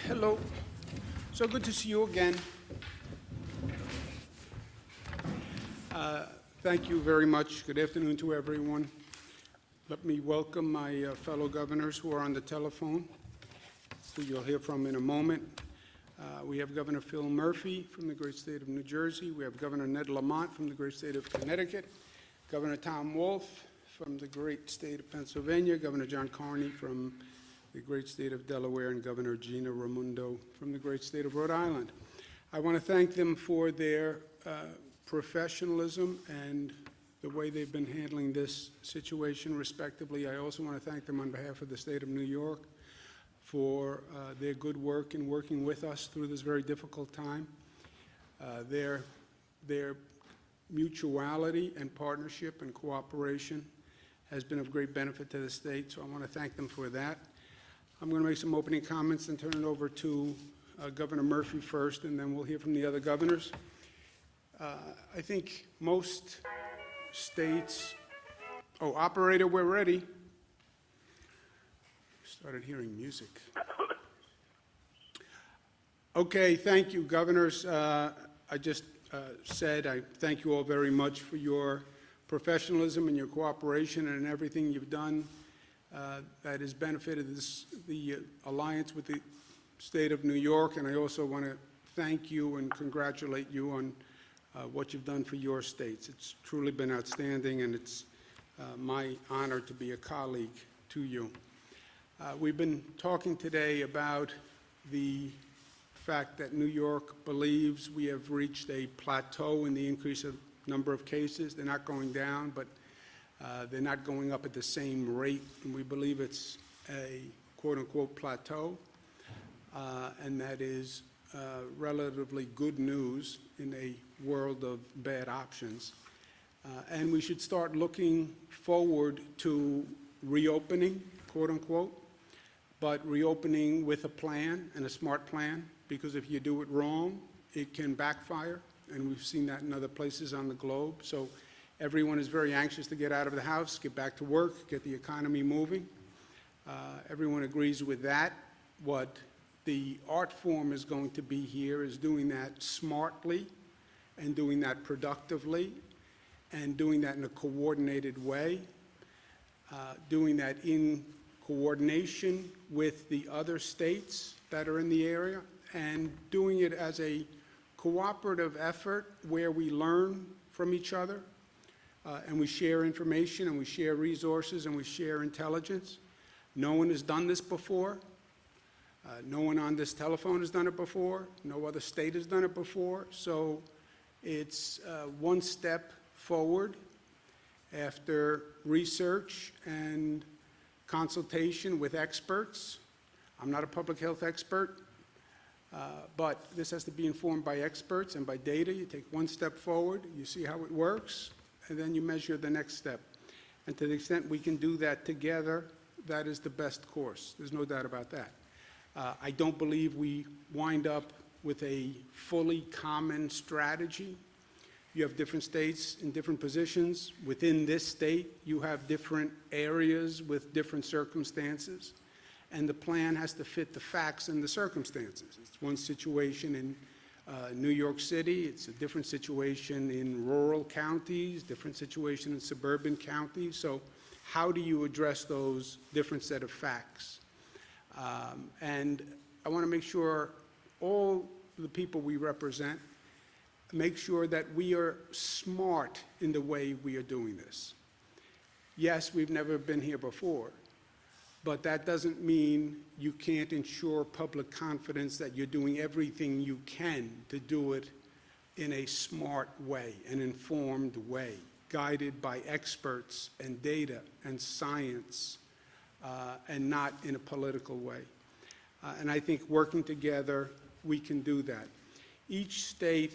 Hello. So good to see you again. Thank you very much. Good afternoon to everyone. Let me welcome my fellow governors who are on the telephone, who you'll hear from in a moment. We have Governor Phil Murphy from the great state of New Jersey. We have Governor Ned Lamont from the great state of Connecticut. Governor Tom Wolf from the great state of Pennsylvania. Governor John Carney from the great state of Delaware, and Governor Gina Raimondo from the great state of Rhode Island. I want to thank them for their professionalism and the way they've been handling this situation respectively. I also want to thank them on behalf of the state of New York for their good work in working with us through this very difficult time. Their mutuality and partnership and cooperation has been of great benefit to the state, so I want to thank them for that. I'm going to make some opening comments and turn it over to Governor Murphy first, and then we'll hear from the other governors. I think most states, operator, we're ready. Started hearing music. Okay, thank you, governors. I just said I thank you all very much for your professionalism and your cooperation and everything you've done that has benefited the alliance with the state of New York, and I also want to thank you and congratulate you on what you've done for your states. It's truly been outstanding, and it's my honor to be a colleague to you. We've been talking today about the fact that New York believes we have reached a plateau in the increase of number of cases. They're not going down, but they're not going up at the same rate, and we believe it's a quote-unquote plateau, and that is relatively good news in a world of bad options. And we should start looking forward to reopening, quote-unquote, but reopening with a plan and a smart plan, because if you do it wrong, it can backfire, and we've seen that in other places on the globe. So everyone is very anxious to get out of the house, get back to work, get the economy moving. Everyone agrees with that. What the art form is going to be here is doing that smartly and doing that productively and doing that in a coordinated way, doing that in coordination with the other states that are in the area, and doing it as a cooperative effort where we learn from each other and we share information and we share resources and we share intelligence. No one has done this before. No one on this telephone has done it before. No other state has done it before. So it's one step forward after research and consultation with experts. I'm not a public health expert, but this has to be informed by experts and by data. You take one step forward, you see how it works, and then you measure the next step. And to the extent we can do that together, that is the best course. There's no doubt about that. I don't believe we wind up with a fully common strategy. You have different states in different positions. Within this state, you have different areas with different circumstances, and the plan has to fit the facts and the circumstances. It's one situation in New York City, it's a different situation in rural counties, different situation in suburban counties. So how do you address those different set of facts? And I want to make sure all the people we represent make sure that we are smart in the way we are doing this. Yes, we've never been here before, but that doesn't mean you can't ensure public confidence that you're doing everything you can to do it in a smart way, an informed way, guided by experts and data and science, and not in a political way. And I think working together, we can do that. Each state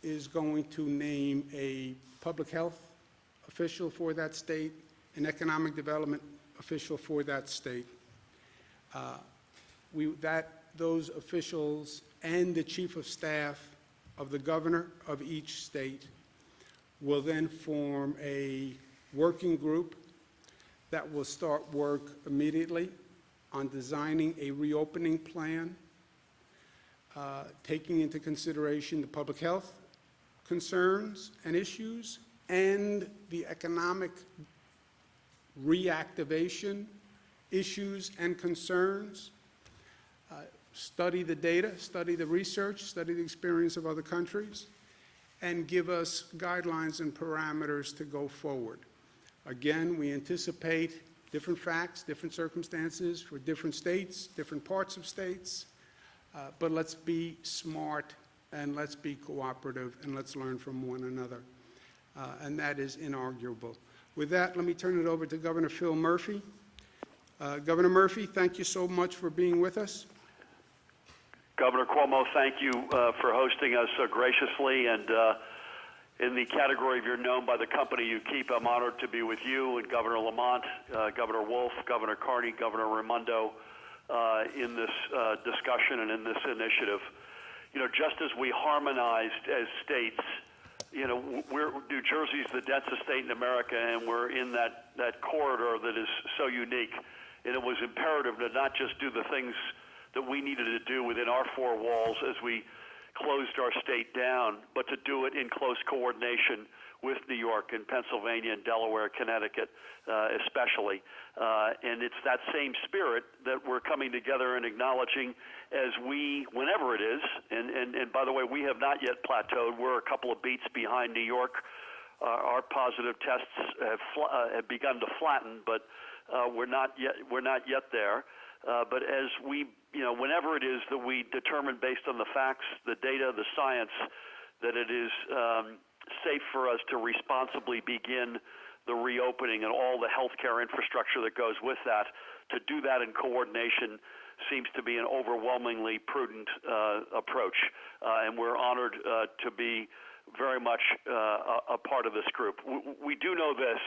is going to name a public health official for that state, an economic development official for that state. Those officials and the chief of staff of the governor of each state will then form a working group that will start work immediately on designing a reopening plan taking into consideration the public health concerns and issues and the economic reactivation issues and concerns. Study the data, study the research, study the experience of other countries, and give us guidelines and parameters to go forward. Again, we anticipate different facts, different circumstances for different states, different parts of states, but let's be smart and let's be cooperative and let's learn from one another. And that is inarguable. With that, let me turn it over to Governor Phil Murphy. Governor Murphy, thank you so much for being with us. Governor Cuomo, thank you for hosting us so graciously, and in the category of you're known by the company you keep, I'm honored to be with you and Governor Lamont, Governor Wolf, Governor Carney, Governor Raimondo in this discussion and in this initiative. You know, just as we harmonized as states, you know, New Jersey's the densest state in America, and we're in that corridor that is so unique, and it was imperative to not just do the things that we needed to do within our four walls as we closed our state down, but to do it in close coordination with New York and Pennsylvania and Delaware, Connecticut especially. And it's that same spirit that we're coming together and acknowledging as we, whenever it is, and by the way, we have not yet plateaued. We're a couple of beats behind New York. Our positive tests have begun to flatten, but we're not yet there. But as we, you know, whenever it is that we determine based on the facts, the data, the science, that it is safe for us to responsibly begin the reopening and all the healthcare infrastructure that goes with that, to do that in coordination seems to be an overwhelmingly prudent approach. And we're honored to be very much a part of this group. We do know this,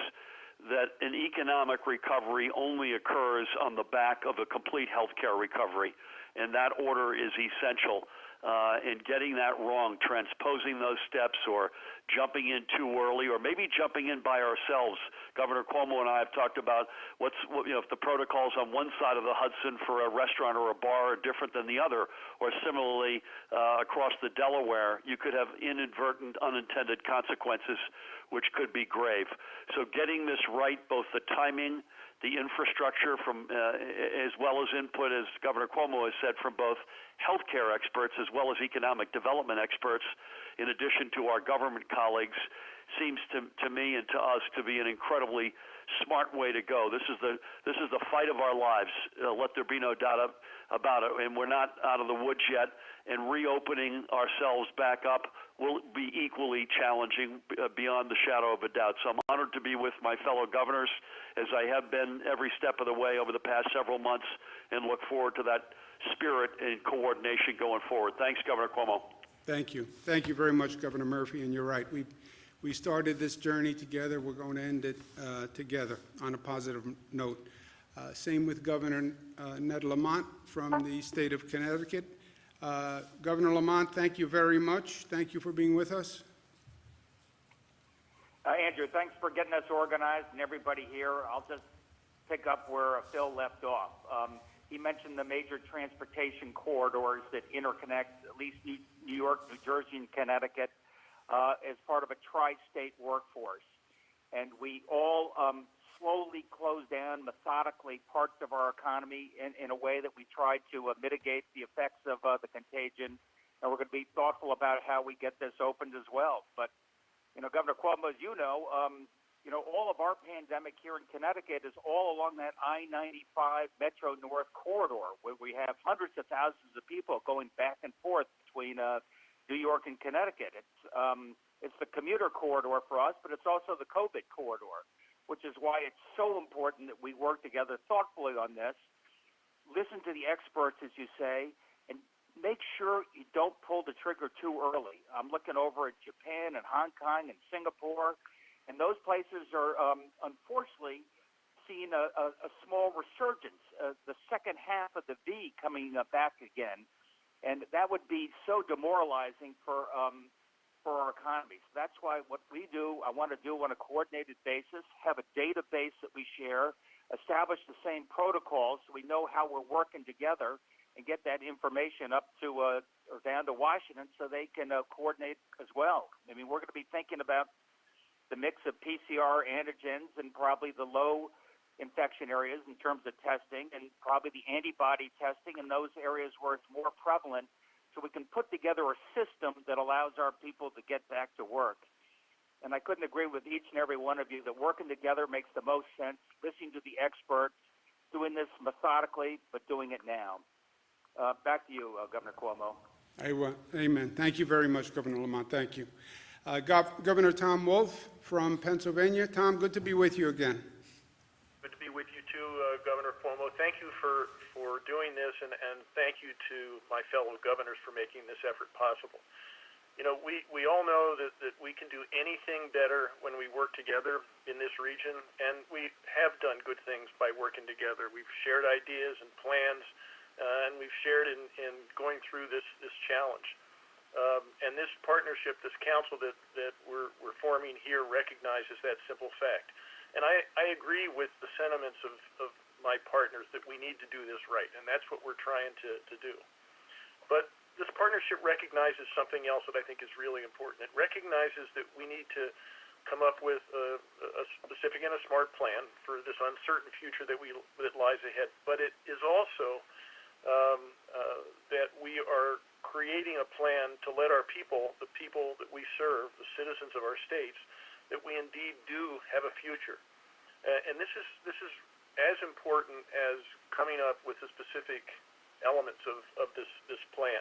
that an economic recovery only occurs on the back of a complete healthcare recovery, and that order is essential. And getting that wrong, transposing those steps or jumping in too early or maybe jumping in by ourselves. Governor Cuomo and I have talked about if the protocols on one side of the Hudson for a restaurant or a bar are different than the other, or similarly across the Delaware, you could have inadvertent unintended consequences which could be grave. So getting this right, both the timing, the infrastructure from as well as input, as Governor Cuomo has said, from both healthcare experts as well as economic development experts, in addition to our government colleagues, seems to me and to us to be an incredibly smart way to go. This is the fight of our lives. Let there be no doubt about it. And we're not out of the woods yet. And reopening ourselves back up will be equally challenging beyond the shadow of a doubt. So I'm honored to be with my fellow governors, as I have been every step of the way over the past several months, and look forward to that spirit and coordination going forward. Thanks, Governor Cuomo. Thank you. Thank you very much, Governor Murphy, and you're right. We started this journey together. We're going to end it together on a positive note. Same with Governor Ned Lamont from the state of Connecticut. Governor Lamont, thank you very much. Thank you for being with us. Andrew, thanks for getting us organized and everybody here. I'll just pick up where Phil left off. He mentioned the major transportation corridors that interconnect at least New York, New Jersey, and Connecticut as part of a tri-state workforce. And we all slowly closed down methodically parts of our economy in a way that we tried to mitigate the effects of the contagion. And we're going to be thoughtful about how we get this opened as well. But, Governor Cuomo, as you know, all of our pandemic here in Connecticut is all along that I-95 Metro North corridor, where we have hundreds of thousands of people going back and forth between New York and Connecticut. It's the commuter corridor for us, but it's also the COVID corridor, which is why it's so important that we work together thoughtfully on this. Listen to the experts, as you say, and make sure you don't pull the trigger too early. I'm looking over at Japan and Hong Kong and Singapore, and those places are unfortunately seeing a small resurgence, the second half of the V coming back again, and that would be so demoralizing for our economy. So that's why what we do, I want to do on a coordinated basis, have a database that we share, establish the same protocols so we know how we're working together, and get that information up to or down to Washington so they can coordinate as well. I mean, we're going to be thinking about the mix of PCR antigens and probably the low infection areas in terms of testing, and probably the antibody testing in those areas where it's more prevalent, so we can put together a system that allows our people to get back to work. And I couldn't agree with each and every one of you that working together makes the most sense, listening to the experts, doing this methodically, but doing it now. Back to you, Governor Cuomo. Amen. Thank you very much, Governor Lamont. Thank you. Governor Tom Wolf from Pennsylvania. Tom, good to be with you again. Good to be with you too, Governor Cuomo. Thank you for doing this, and thank you to my fellow governors for making this effort possible. You know, we all know that we can do anything better when we work together in this region, and we have done good things by working together. We've shared ideas and plans, and we've shared in going through this challenge. And this partnership, this council that we're forming here recognizes that simple fact. And I agree with the sentiments of my partners that we need to do this right, and that's what we're trying to do. But this partnership recognizes something else that I think is really important. It recognizes that we need to come up with a specific and a smart plan for this uncertain future that lies ahead. But it is also that we are creating a plan to let our people, the people that we serve, the citizens of our states, that we indeed do have a future. And this is as important as coming up with the specific elements of this plan.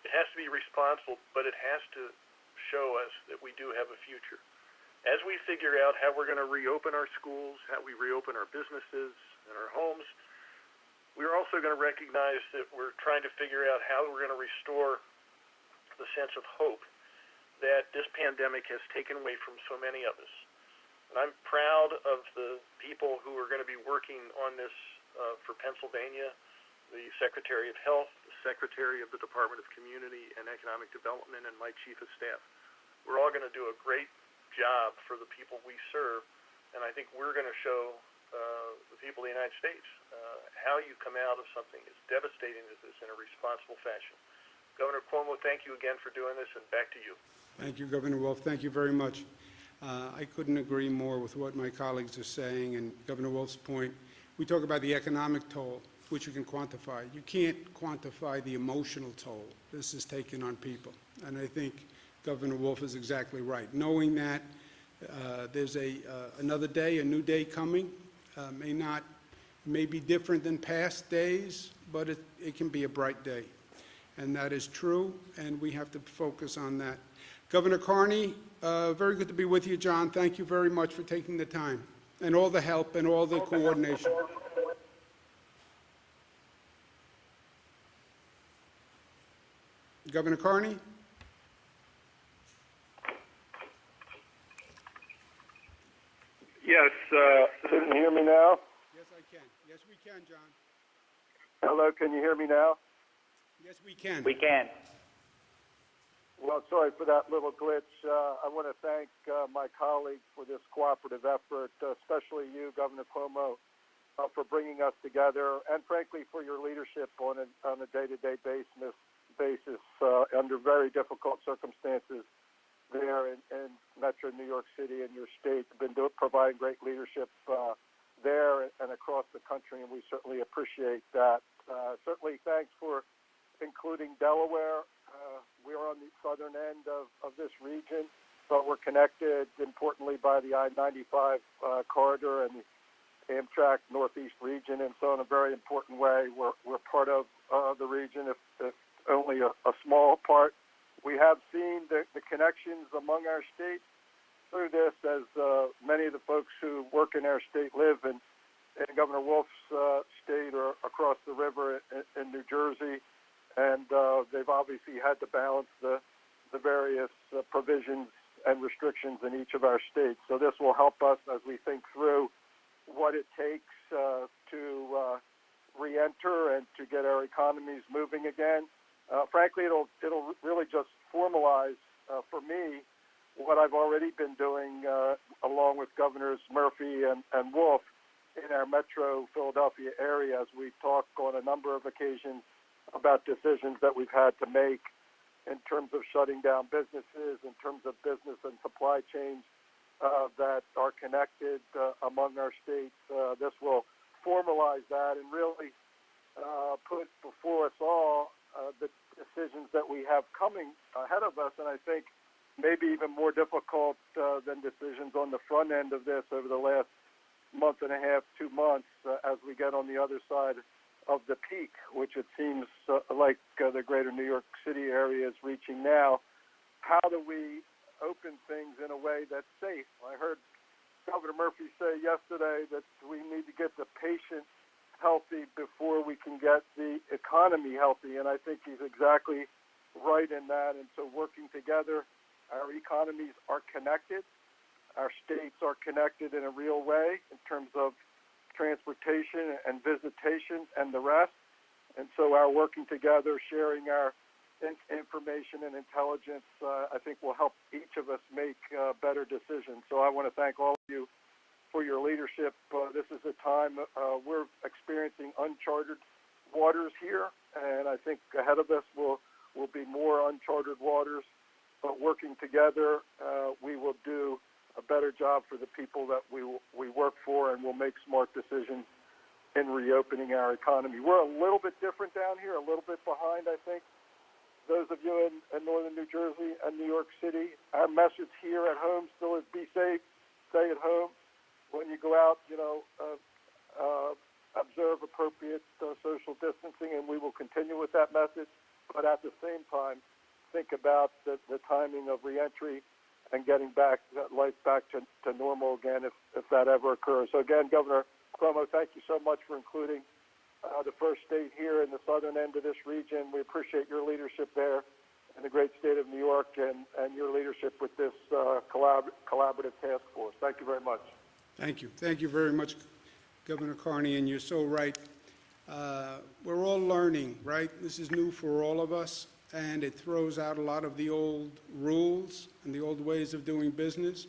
It has to be responsible, but it has to show us that we do have a future. As we figure out how we're going to reopen our schools, how we reopen our businesses and our homes, we're also going to recognize that we're trying to figure out how we're going to restore the sense of hope that this pandemic has taken away from so many of us. And I'm proud of the people who are going to be working on this for Pennsylvania, the Secretary of Health, the Secretary of the Department of Community and Economic Development, and my Chief of Staff. We're all going to do a great job for the people we serve, and I think we're going to show the people of the United States how you come out of something as devastating as this in a responsible fashion. Governor Cuomo, thank you again for doing this, and back to you. Thank you, Governor Wolf. Thank you very much. I couldn't agree more with what my colleagues are saying, and Governor Wolf's point. We talk about the economic toll, which you can quantify. You can't quantify the emotional toll this is taking on people. And I think Governor Wolf is exactly right. Knowing that there's another day, a new day coming, may be different than past days, but it can be a bright day. And that is true, and we have to focus on that. Governor Carney, very good to be with you, John. Thank you very much for taking the time and all the help and all the coordination. Governor Carney? Yes, can you hear me now? Yes, I can. Yes, we can, John. Hello, can you hear me now? Yes, we can. We can. Well, sorry for that little glitch. I want to thank my colleagues for this cooperative effort, especially you, Governor Cuomo, for bringing us together, and frankly for your leadership on a day-to-day basis under very difficult circumstances there in Metro New York City and your state. You've been providing great leadership there and across the country, and we certainly appreciate that. Certainly thanks for including Delaware. We're on the southern end of this region, but we're connected importantly by the I-95 corridor and the Amtrak Northeast region, and so in a very important way, we're part of the region, if only a small part. We have seen the connections among our states through this, as many of the folks who work in our state live in Governor Wolf's state or across the river in New Jersey, and they've obviously had to balance the various provisions and restrictions in each of our states. So this will help us as we think through what it takes to re-enter and to get our economies moving again. Frankly, it'll really just formalize for me what I've already been doing along with Governors Murphy and Wolf in our Metro Philadelphia area, as we talk on a number of occasions about decisions that we've had to make in terms of shutting down businesses, in terms of business and supply chains that are connected among our states. This will formalize that and really put before us all the decisions that we have coming ahead of us, and I think maybe even more difficult than decisions on the front end of this over the last month and a half, 2 months, as we get on the other side of the peak, which it seems like the greater New York City area is reaching now. How do we open things in a way that's safe? I heard Governor Murphy say yesterday that we need to get the patient healthy before we can get the economy healthy, and I think he's exactly right in that. And so working together, our economies are connected. Our states are connected in a real way in terms of transportation and visitation and the rest. And so our working together, sharing our information and intelligence, I think will help each of us make better decisions. So I want to thank all of you for your leadership. This is a time we're experiencing uncharted waters here, and I think ahead of us will be more uncharted waters. But working together, we will do a better job for the people that we work for, and we'll make smart decisions in reopening our economy. We're a little bit different down here, a little bit behind, I think. Those of you in northern New Jersey and New York City, our message here at home still is be safe, stay at home. When you go out, observe appropriate social distancing, and we will continue with that message. But at the same time, think about the timing of reentry and getting life back to normal again if that ever occurs. So again, Governor Cuomo, thank you so much for including the first state here in the southern end of this region. We appreciate your leadership there in the great state of New York and your leadership with this collaborative task force. Thank you very much. Thank you. Thank you very much, Governor Carney, and you're so right. We're all learning, right? This is new for all of us, and it throws out a lot of the old rules and the old ways of doing business.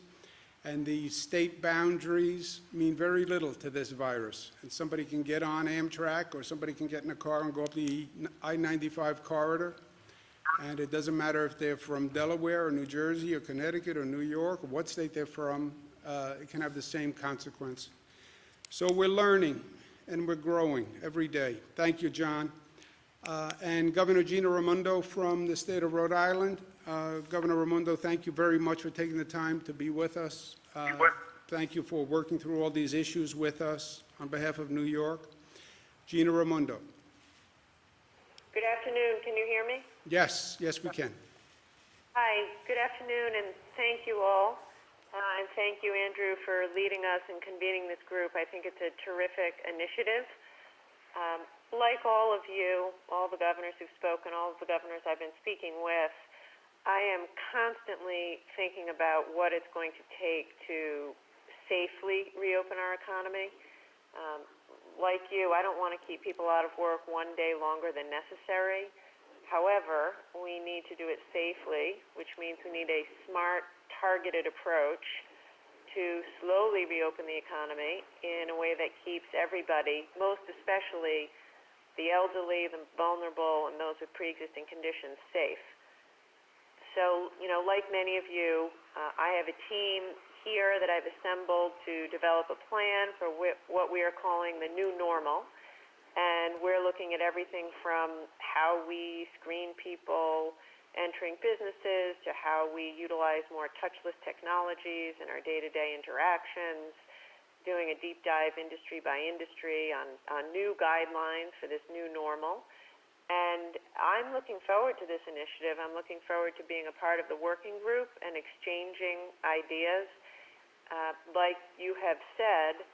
And the state boundaries mean very little to this virus. And somebody can get on Amtrak, or somebody can get in a car and go up the I-95 corridor. And it doesn't matter if they're from Delaware or New Jersey or Connecticut or New York or what state they're from, it can have the same consequence. So we're learning and we're growing every day. Thank you, John. And Governor Gina Raimondo from the state of Rhode Island. Governor Raimondo, thank you very much for taking the time to be with us. Thank you for working through all these issues with us on behalf of New York. Gina Raimondo. Good afternoon. Can you hear me? Yes, yes we can. Hi. Good afternoon, and thank you all. And thank you, Andrew, for leading us and convening this group. I think it's a terrific initiative. Like all of you, all the governors who've spoken, all of the governors I've been speaking with, I am constantly thinking about what it's going to take to safely reopen our economy. Like you, I don't want to keep people out of work one day longer than necessary. However, we need to do it safely, which means we need a smart, targeted approach to slowly reopen the economy in a way that keeps everybody, most especially the elderly, the vulnerable, and those with pre-existing conditions safe. So, like many of you, I have a team here that I've assembled to develop a plan for what we are calling the new normal. And we're looking at everything from how we screen people entering businesses to how we utilize more touchless technologies in our day-to-day interactions, doing a deep dive industry by industry on new guidelines for this new normal. And I'm looking forward to this initiative. I'm looking forward to being a part of the working group and exchanging ideas. Like you have said,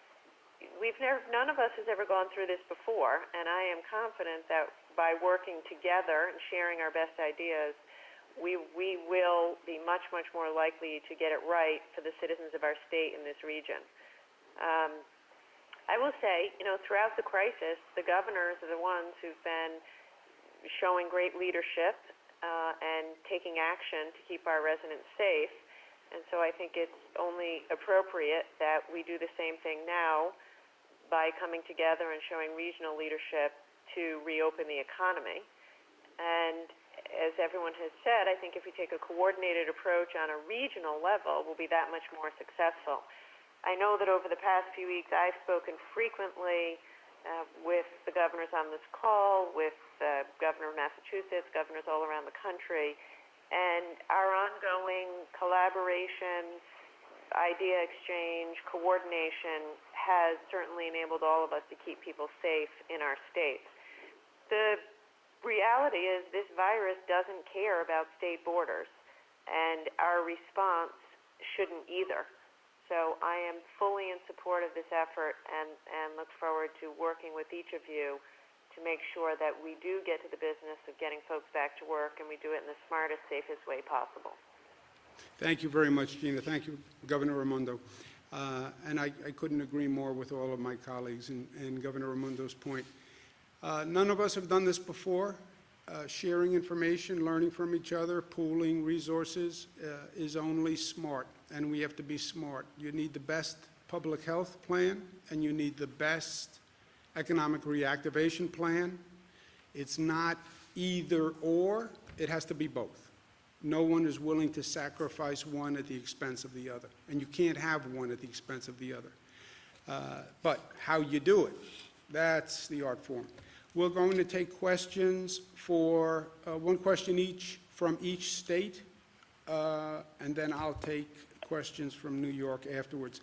none of us has ever gone through this before, and I am confident that by working together and sharing our best ideas, we will be much, much more likely to get it right for the citizens of our state and this region. I will say, throughout the crisis, the governors are the ones who've been showing great leadership and taking action to keep our residents safe. And so I think it's only appropriate that we do the same thing now by coming together and showing regional leadership to reopen the economy. And as everyone has said, I think if we take a coordinated approach on a regional level, we'll be that much more successful. I know that over the past few weeks, I've spoken frequently with the governors on this call, with Governor of Massachusetts, governors all around the country, and our ongoing collaboration, idea exchange, coordination has certainly enabled all of us to keep people safe in our states. The reality is this virus doesn't care about state borders, and our response shouldn't either. So I am fully in support of this effort and look forward to working with each of you to make sure that we do get to the business of getting folks back to work, and we do it in the smartest, safest way possible. Thank you very much, Gina. Thank you, Governor Raimondo. And I couldn't agree more with all of my colleagues and Governor Raimondo's point. None of us have done this before. Sharing information, learning from each other, pooling resources is only smart, and we have to be smart. You need the best public health plan, and you need the best economic reactivation plan. It's not either or, it has to be both. No one is willing to sacrifice one at the expense of the other, and you can't have one at the expense of the other. But how you do it, that's the art form. We're going to take questions for one question each from each state, and then I'll take questions from New York afterwards.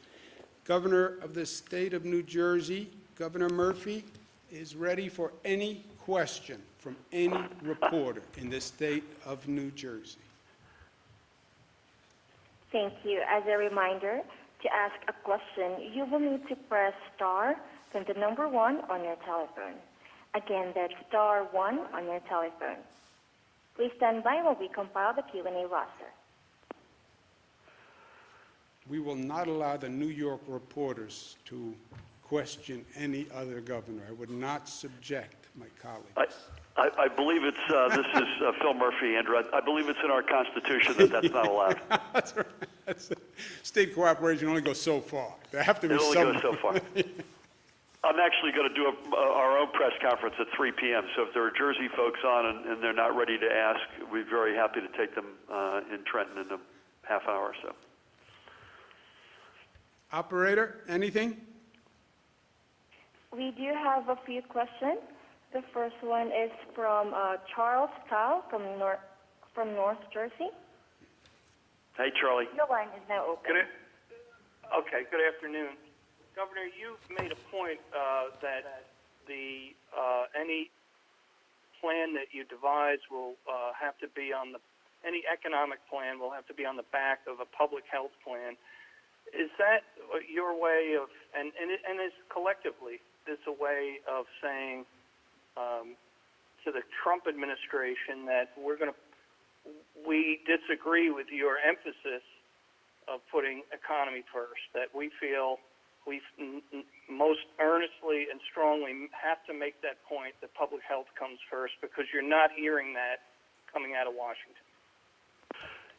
Governor of the state of New Jersey, Governor Murphy, is ready for any question from any reporter in the state of New Jersey. Thank you. As a reminder, to ask a question, you will need to press star, then the number 1 on your telephone. Again, that's star 1 on your telephone. Please stand by while we compile the Q&A roster. We will not allow the New York reporters to question any other governor. I would not subject my colleagues. I believe it's, this is Phil Murphy, Andrew. I believe it's in our Constitution that that's not allowed. That's right. State cooperation only goes so far. There have to be some. It only goes so far. I'm actually going to do our own press conference at 3 p.m., so if there are Jersey folks on and they're not ready to ask, we'd be very happy to take them in Trenton in a half hour or so. Operator, anything? We do have a few questions. The first one is from Charles Tao from North Jersey. Hey, Charlie. Your line is now open. Good afternoon. Governor, you've made a point that the any plan that you devise will have to be on any economic plan will have to be on the back of a public health plan. Is that your way of, and is collectively this a way of saying to the Trump administration that we disagree with your emphasis of putting economy first, that we feel we most earnestly and strongly have to make that point that public health comes first, because you're not hearing that coming out of Washington?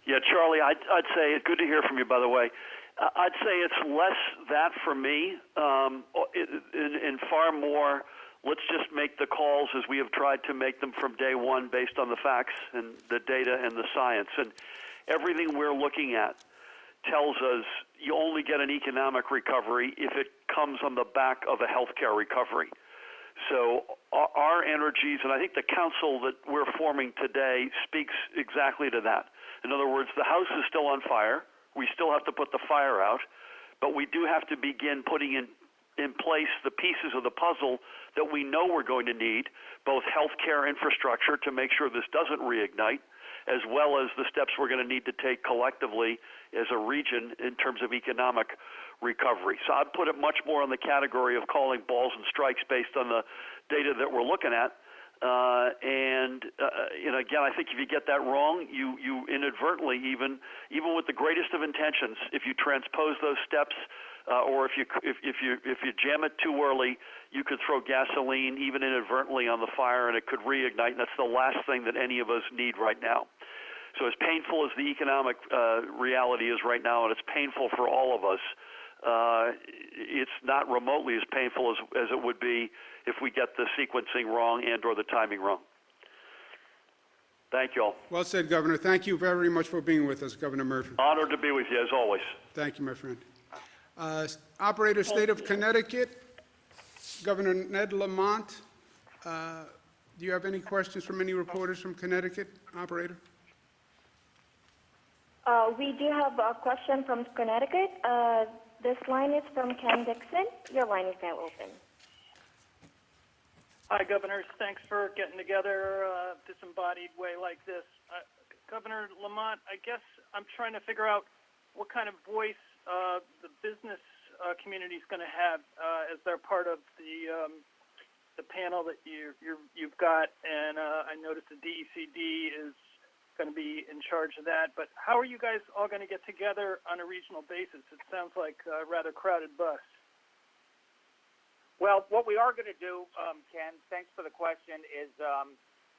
Yeah, Charlie, I'd say, good to hear from you, by the way. I'd say it's less that for me and far more, let's just make the calls as we have tried to make them from day one based on the facts and the data and the science. And everything we're looking at tells us you only get an economic recovery if it comes on the back of a healthcare recovery. So our energies, and I think the council that we're forming today speaks exactly to that. In other words, the house is still on fire. We still have to put the fire out, but we do have to begin putting in place the pieces of the puzzle that we know we're going to need, both healthcare infrastructure to make sure this doesn't reignite, as well as the steps we're going to need to take collectively as a region in terms of economic recovery. So I'd put it much more in the category of calling balls and strikes based on the data that we're looking at. Again, I think if you get that wrong, you inadvertently, even with the greatest of intentions, if you transpose those steps, or if you jam it too early, you could throw gasoline, even inadvertently, on the fire, and it could reignite. And that's the last thing that any of us need right now. So as painful as the economic reality is right now, and it's painful for all of us, it's not remotely as painful as it would be if we get the sequencing wrong and or the timing wrong. Thank you all. Well said, Governor. Thank you very much for being with us, Governor Murphy. Honored to be with you as always. Thank you, my friend. Operator, State of Connecticut, Governor Ned Lamont. Do you have any questions from any reporters from Connecticut, Operator? We do have a question from Connecticut. This line is from Ken Dixon. Your line is now open. Hi, Governors. Thanks for getting together disembodied way like this. Governor Lamont, I guess I'm trying to figure out what kind of voice the business community is going to have as they're part of the panel that you've got, and I noticed the DECD is going to be in charge of that. But how are you guys all going to get together on a regional basis? It sounds like a rather crowded bus. Well, what we are going to do, Ken, thanks for the question, is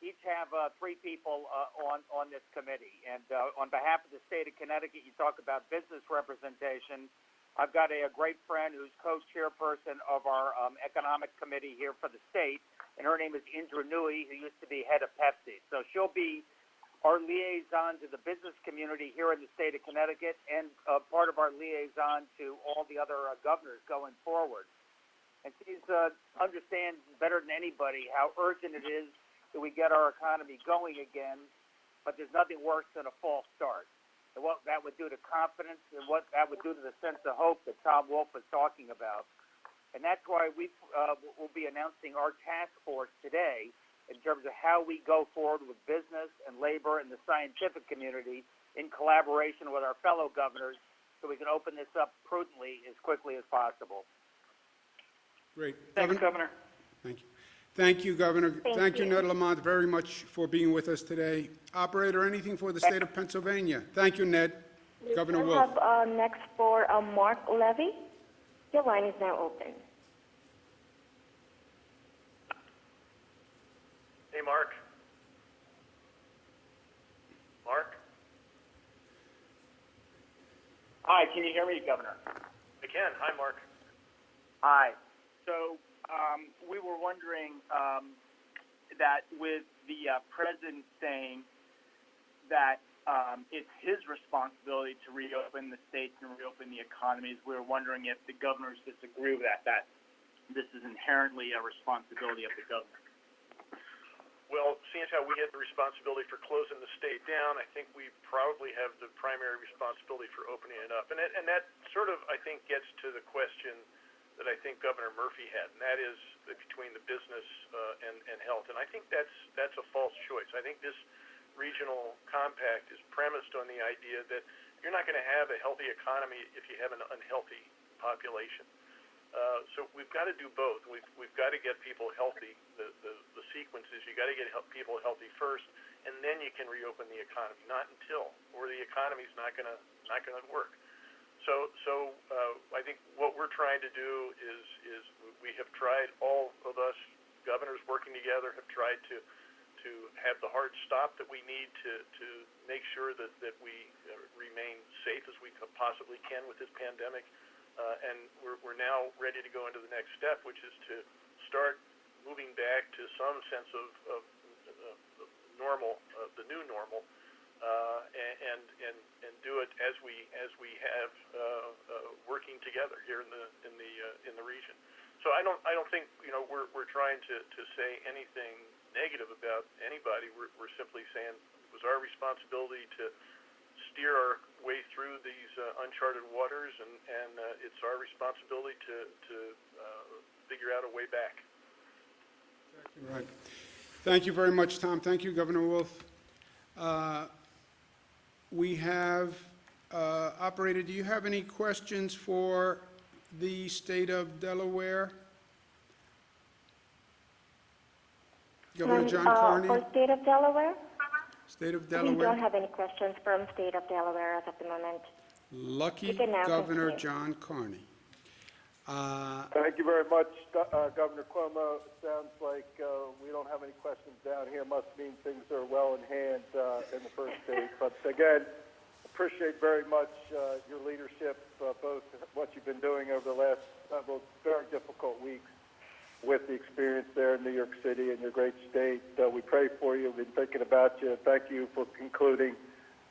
each have 3 people on this committee. And on behalf of the state of Connecticut, you talk about business representation. I've got a great friend who's co-chairperson of our economic committee here for the state, and her name is Indra Nui, who used to be head of Pepsi. So she'll be our liaison to the business community here in the state of Connecticut and part of our liaison to all the other governors going forward. And she understands better than anybody how urgent it is that we get our economy going again, but there's nothing worse than a false start. And what that would do to confidence and what that would do to the sense of hope that Tom Wolf was talking about. And that's why we will be announcing our task force today in terms of how we go forward with business and labor and the scientific community in collaboration with our fellow governors so we can open this up prudently as quickly as possible. Great. Thanks, Governor. Thank you. Thank you, Governor. Thank you, you. Ned Lamont, very much for being with us today. Operator, anything for the state of Pennsylvania? Thank you, Ned. Governor We Wolf. have next for Mark Levy. Your line is now open. Hey, Mark. Mark? Hi, can you hear me, Governor? I can. Hi, Mark. Hi. So we were wondering that with the president saying that it's his responsibility to reopen the states and reopen the economies, we were wondering if the governors disagree with that this is inherently a responsibility of the governor. Well, seeing how we had the responsibility for closing the state down, I think we probably have the primary responsibility for opening it up. And that sort of, I think, gets to the question that I think Governor Murphy had, and that is between the business and health. And I think that's a false choice. I think this regional compact is premised on the idea that you're not going to have a healthy economy if you have an unhealthy population. So we've got to do both. We've got to get people healthy. The sequence is you got to get people healthy first, and then you can reopen the economy. Not until, or the economy's not going to work. So I think what we're trying to do is we have tried, all of us governors working together have tried to have the hard stop that we need to make sure that we remain safe as we possibly can with this pandemic. And we're now ready to go into the next step, which is to start moving back to some sense of normal, the new normal. And do it as we have working together here in the region. So I don't think we're trying to say anything negative about anybody. We're simply saying it was our responsibility to steer our way through these uncharted waters, and it's our responsibility to figure out a way back. Exactly right. Thank you very much, Tom. Thank you, Governor Wolf. We have, Operator, do you have any questions for the state of Delaware? Governor John Carney? For state of Delaware? State of We Delaware? don't have any questions from state of Delaware as of the moment. Lucky You can now Governor continue. John Carney. Thank you very much, Governor Cuomo. It sounds like we don't have any questions down here. Must mean things are well in hand in the first state. But again, appreciate very much your leadership, both what you've been doing over the last several very difficult weeks, with the experience there in New York City and your great state. We pray for you. We've been thinking about you. Thank you for concluding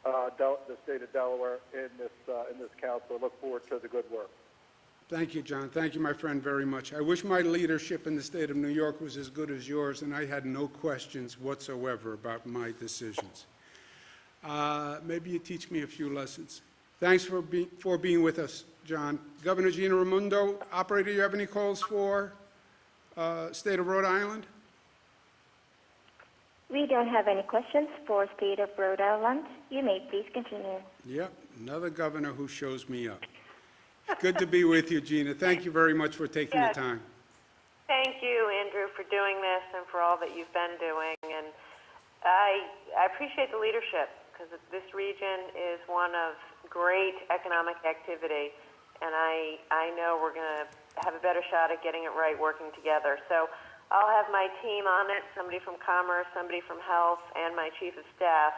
the state of Delaware in this council. Look forward to the good work. Thank you, John. Thank you, my friend, very much. I wish my leadership in the state of New York was as good as yours, and I had no questions whatsoever about my decisions. Maybe you teach me a few lessons. Thanks for being with us, John. Governor Gina Raimondo, operator, you have any calls for state of Rhode Island? We don't have any questions for state of Rhode Island. You may please continue. Yep, another governor who shows me up. Good to be with you, Gina. Thank you very much for taking the time. Thank you, Andrew, for doing this and for all that you've been doing. And I appreciate the leadership, because this region is one of great economic activity, and I know we're going to have a better shot at getting it right working together. So I'll have my team on it, somebody from Commerce, somebody from Health, and my Chief of Staff,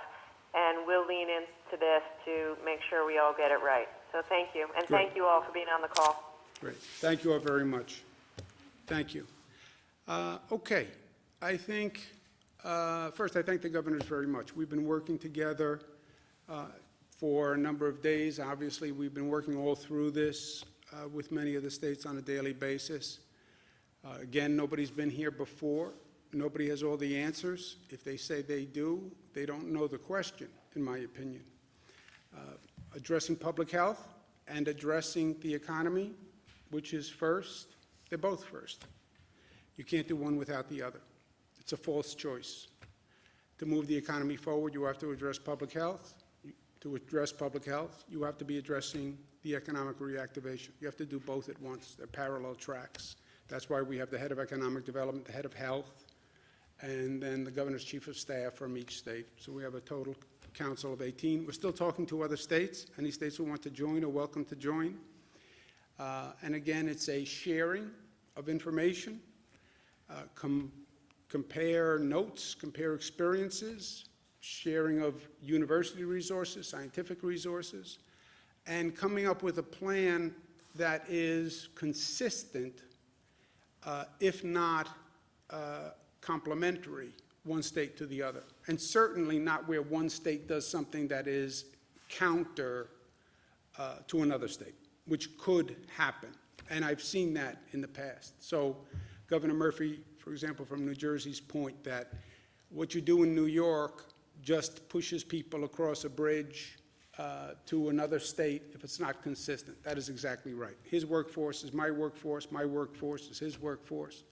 and we'll lean into this to make sure we all get it right. So thank you, and thank you all for being on the call. Great. Thank you all very much. Thank you. Okay. I think, first, I thank the governors very much. We've been working together for a number of days. Obviously, we've been working all through this with many of the states on a daily basis. Again, nobody's been here before. Nobody has all the answers. If they say they do, they don't know the question, in my opinion. Addressing public health and addressing the economy, which is first, they're both first. You can't do one without the other. It's a false choice. To move the economy forward, you have to address public health. To address public health, you have to be addressing the economic reactivation. You have to do both at once. They're parallel tracks. That's why we have the head of economic development, the head of health, and then the governor's chief of staff from each state. So we have a total council of 18. We're still talking to other states. Any states who want to join are welcome to join. And again, it's a sharing of information, compare notes, compare experiences, sharing of university resources, scientific resources, and coming up with a plan that is consistent, if not complementary, one state to the other, and certainly not where one state does something that is counter to another state, which could happen. And I've seen that in the past. So Governor Murphy, for example, from New Jersey's point that what you do in New York just pushes people across a bridge to another state if it's not consistent. That is exactly right. His workforce is my workforce is his workforce.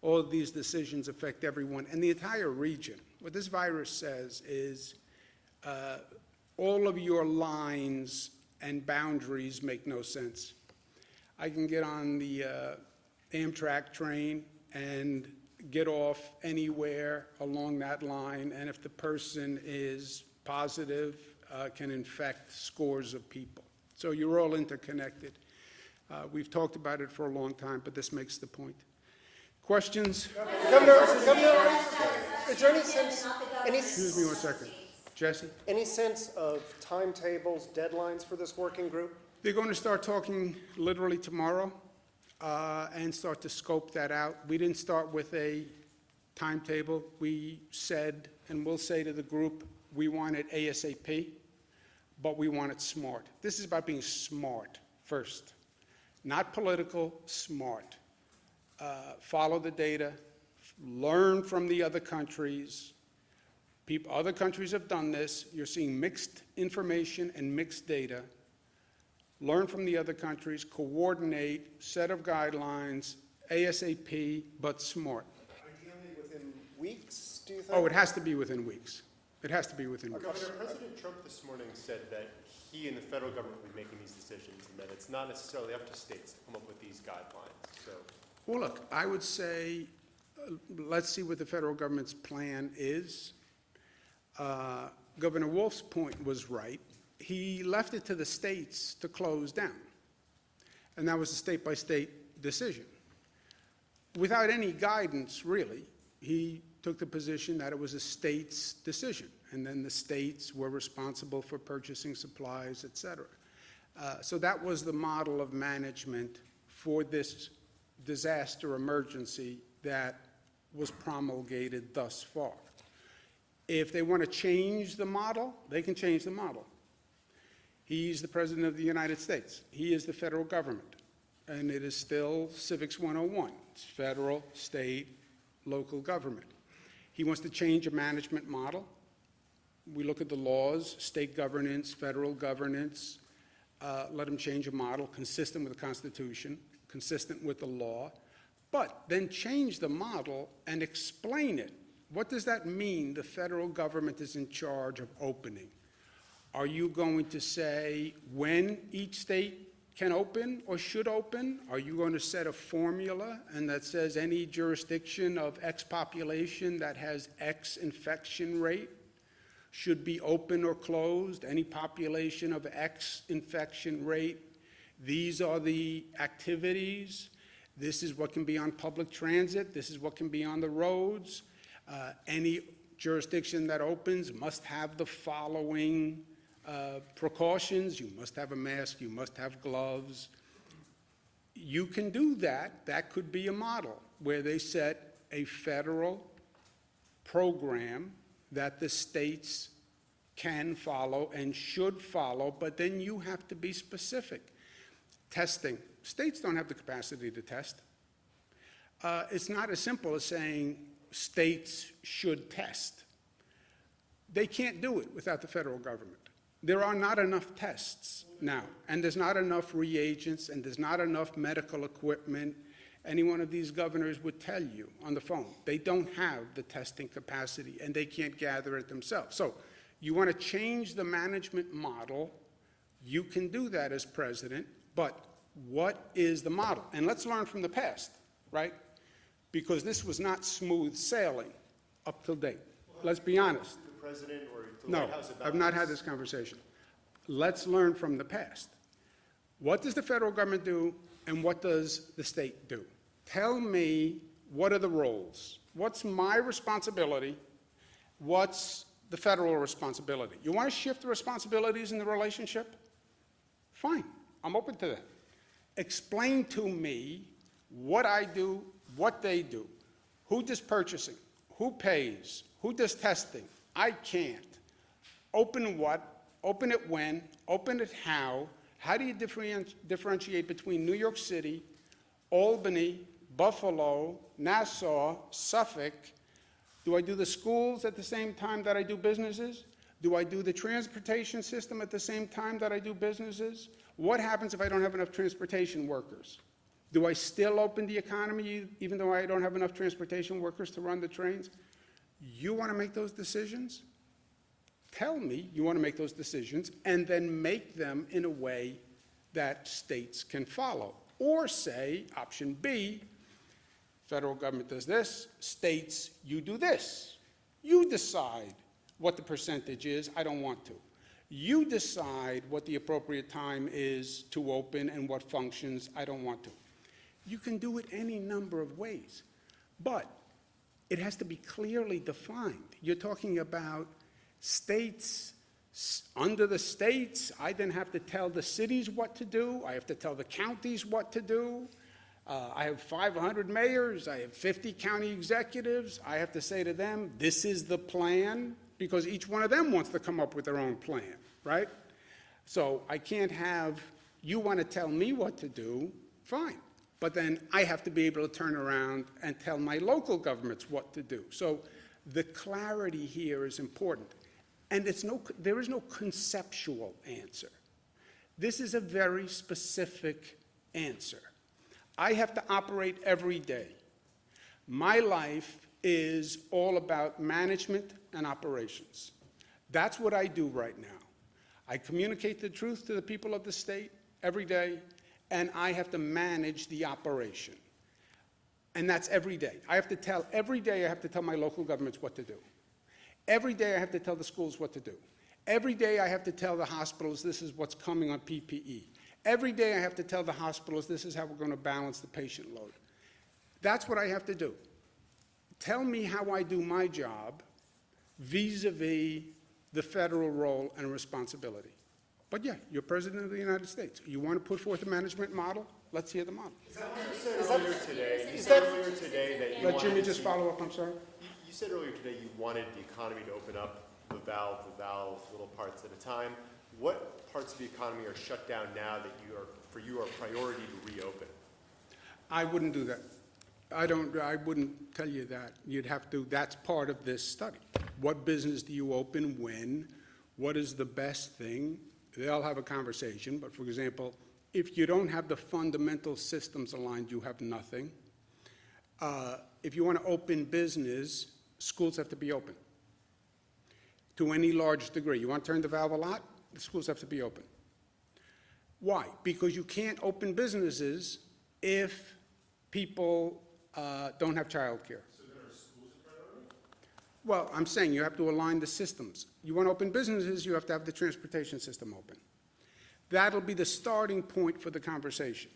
All of these decisions affect everyone and the entire region. What this virus says is all of your lines and boundaries make no sense. I can get on the Amtrak train and get off anywhere along that line, and if the person is positive, can infect scores of people. So you're all interconnected. We've talked about it for a long time, but this makes the point. Questions? Governor, is there any sense, Excuse me one second. Jesse? any sense of timetables, deadlines for this working group? They're going to start talking literally tomorrow and start to scope that out. We didn't start with a timetable. We said, and we'll say to the group, we want it ASAP, but we want it smart. This is about being smart first, not political, smart. Follow the data, learn from the other countries. Other countries have done this. You're seeing mixed information and mixed data. Learn from the other countries, coordinate, set of guidelines, ASAP, but smart. Ideally within weeks, do you think? Oh, it has to be within weeks. It has to be within weeks. Governor, President Trump this morning said that he and the federal government will be making these decisions and that it's not necessarily up to states to come up with these guidelines. So, Well, look, I would say let's see what the federal government's plan is. Governor Wolf's point was right. He left it to the states to close down, and that was a state-by-state decision. Without any guidance, really, he took the position that it was a state's decision, and then the states were responsible for purchasing supplies, et cetera. So that was the model of management for this disaster emergency that was promulgated thus far. If they want to change the model, they can change the model. He's the President of the United States. He is the federal government. And it is still Civics 101. It's federal, state, local government. He wants to change a management model. We look at the laws, state governance, federal governance. Let him change a model consistent with the Constitution, consistent with the law, but then change the model and explain it. What does that mean, the federal government is in charge of opening? Are you going to say when each state can open or should open? Are you going to set a formula and that says any jurisdiction of X population that has X infection rate should be open or closed? Any population of X infection rate, these are the activities. This is what can be on public transit. This is what can be on the roads. Any jurisdiction that opens must have the following precautions. You must have a mask. You must have gloves. You can do that. That could be a model where they set a federal program that the states can follow and should follow, but then you have to be specific. Testing. States don't have the capacity to test. It's not as simple as saying states should test. They can't do it without the federal government. There are not enough tests now, and there's not enough reagents, and there's not enough medical equipment. Any one of these governors would tell you on the phone, they don't have the testing capacity, and they can't gather it themselves. So you want to change the management model, you can do that as president, but what is the model? And let's learn from the past, right? Because this was not smooth sailing up till date. Let's be honest. The president or the No, White House about I've not had this conversation. Let's learn from the past. What does the federal government do, and what does the state do? Tell me, what are the roles? What's my responsibility? What's the federal responsibility? You want to shift the responsibilities in the relationship? Fine, I'm open to that. Explain to me what I do, what they do. Who does purchasing? Who pays? Who does testing? I can't. Open what? Open it when? Open it how? How do you differentiate between New York City, Albany, Buffalo, Nassau, Suffolk? Do I do the schools at the same time that I do businesses? Do I do the transportation system at the same time that I do businesses? What happens if I don't have enough transportation workers? Do I still open the economy even though I don't have enough transportation workers to run the trains? You want to make those decisions? Tell me you want to make those decisions and then make them in a way that states can follow. Or say, option B, federal government does this, states, you do this. You decide what the percentage is. I don't want to. You decide what the appropriate time is to open and what functions. I don't want to. You can do it any number of ways, but it has to be clearly defined. You're talking about states. Under the states, I then have to tell the cities what to do. I have to tell the counties what to do. I have 500 mayors. I have 50 county executives. I have to say to them, this is the plan, because each one of them wants to come up with their own plan, right? So I can't have, you want to tell me what to do, fine. But then I have to be able to turn around and tell my local governments what to do. So the clarity here is important. And there is no conceptual answer. This is a very specific answer. I have to operate every day. My life is all about management and operations. That's what I do right now. I communicate the truth to the people of the state every day, and I have to manage the operation. And that's every day. Every day I have to tell my local governments what to do. Every day I have to tell the schools what to do. Every day I have to tell the hospitals this is what's coming on PPE. Every day I have to tell the hospitals this is how we're going to balance the patient load. That's what I have to do. Tell me how I do my job vis-a-vis the federal role and responsibility. But yeah, you're President of the United States. You want to put forth a management model? Let's hear the model. You said earlier today that you Let wanted Jimmy to just see- follow up, I'm sorry. You said earlier today you wanted the economy to open up the valve, little parts at a time. What parts of the economy are shut down now that for you are priority to reopen? I wouldn't do that. I wouldn't tell you that. You'd have to, that's part of this study. What business do you open, when, what is the best thing? They'll have a conversation, but for example, if you don't have the fundamental systems aligned, you have nothing. If you want to open business, schools have to be open to any large degree. You want to turn the valve a lot? The schools have to be open. Why? Because you can't open businesses if people don't have child care. So then are schools a priority? Well, I'm saying you have to align the systems. You want to open businesses, you have to have the transportation system open. That'll be the starting point for the conversation.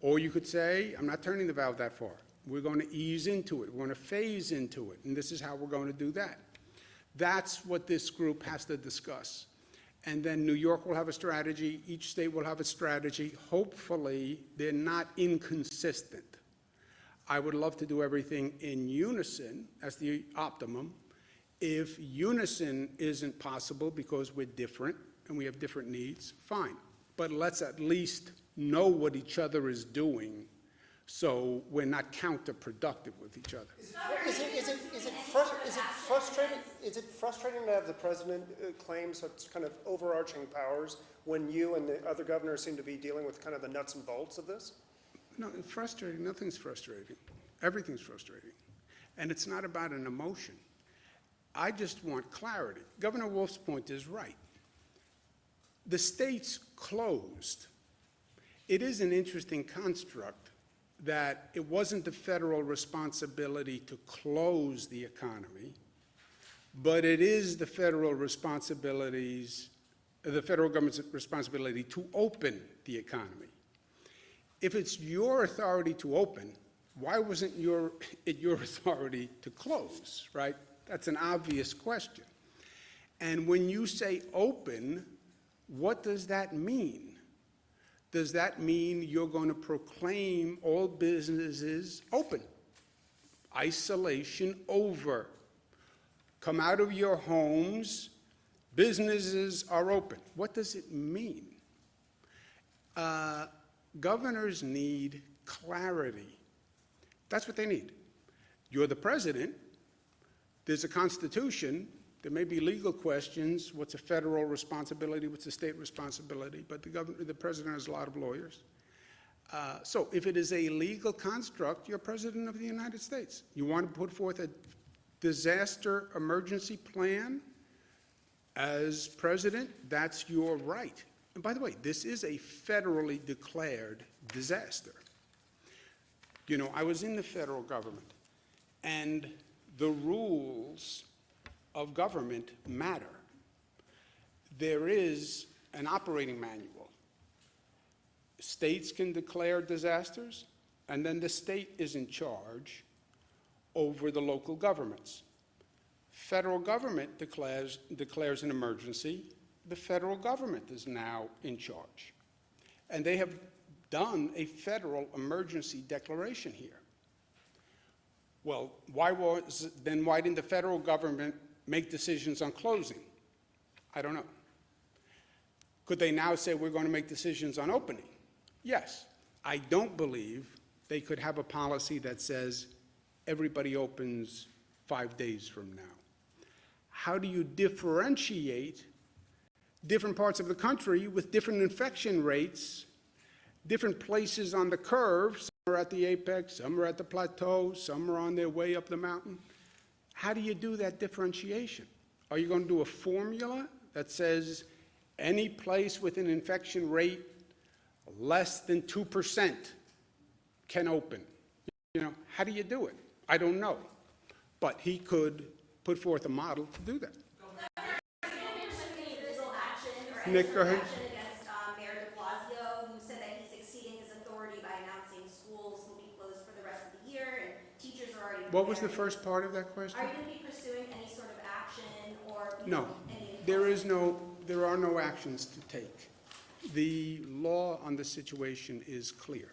Or you could say, I'm not turning the valve that far. We're going to ease into it. We're going to phase into it. And this is how we're going to do that. That's what this group has to discuss. And then New York will have a strategy. Each state will have a strategy. Hopefully, they're not inconsistent. I would love to do everything in unison as the optimum. If unison isn't possible because we're different and we have different needs, fine. But let's at least know what each other is doing so we're not counterproductive with each other. Is it frustrating to have the president claim such kind of overarching powers when you and the other governors seem to be dealing with kind of the nuts and bolts of this? No, it's frustrating. Nothing's frustrating. Everything's frustrating. And it's not about an emotion. I just want clarity. Governor Wolf's point is right. The states closed. It is an interesting construct that it wasn't the federal responsibility to close the economy, but it is the federal responsibilities, the federal government's responsibility to open the economy. If it's your authority to open, why wasn't it your authority to close, right? That's an obvious question. And when you say open, what does that mean? Does that mean you're going to proclaim all businesses open? Isolation over. Come out of your homes, businesses are open. What does it mean? Governors need clarity. That's what they need. You're the president. There's a constitution. There may be legal questions. What's a federal responsibility? What's a state responsibility? But the president has a lot of lawyers. So if it is a legal construct, you're president of the United States. You want to put forth a disaster emergency plan as president, that's your right. And by the way, this is a federally declared disaster. You know, I was in the federal government, and the rules of government matter. There is an operating manual. States can declare disasters, and then the state is in charge over the local governments. Federal government declares an emergency. The federal government is now in charge. And they have done a federal emergency declaration here. Well, why didn't the federal government make decisions on closing? I don't know. Could they now say we're going to make decisions on opening? Yes. I don't believe they could have a policy that says everybody opens 5 days from now. How do you differentiate different parts of the country with different infection rates, different places on the curve? Some are at the apex, some are at the plateau, some are on their way up the mountain. How do you do that differentiation? Are you going to do a formula that says any place with an infection rate less than 2% can open? You know, how do you do it? I don't know. But he could put forth a model to do that. Nick, go ahead. Against Mayor de Blasio, who said that he's exceeding his authority by announcing schools will be closed for the rest of the year and teachers are already preparing. What was the first part of that question? Are you going to be pursuing any sort of action or No, any there is no there are no actions to take. The law on the situation is clear.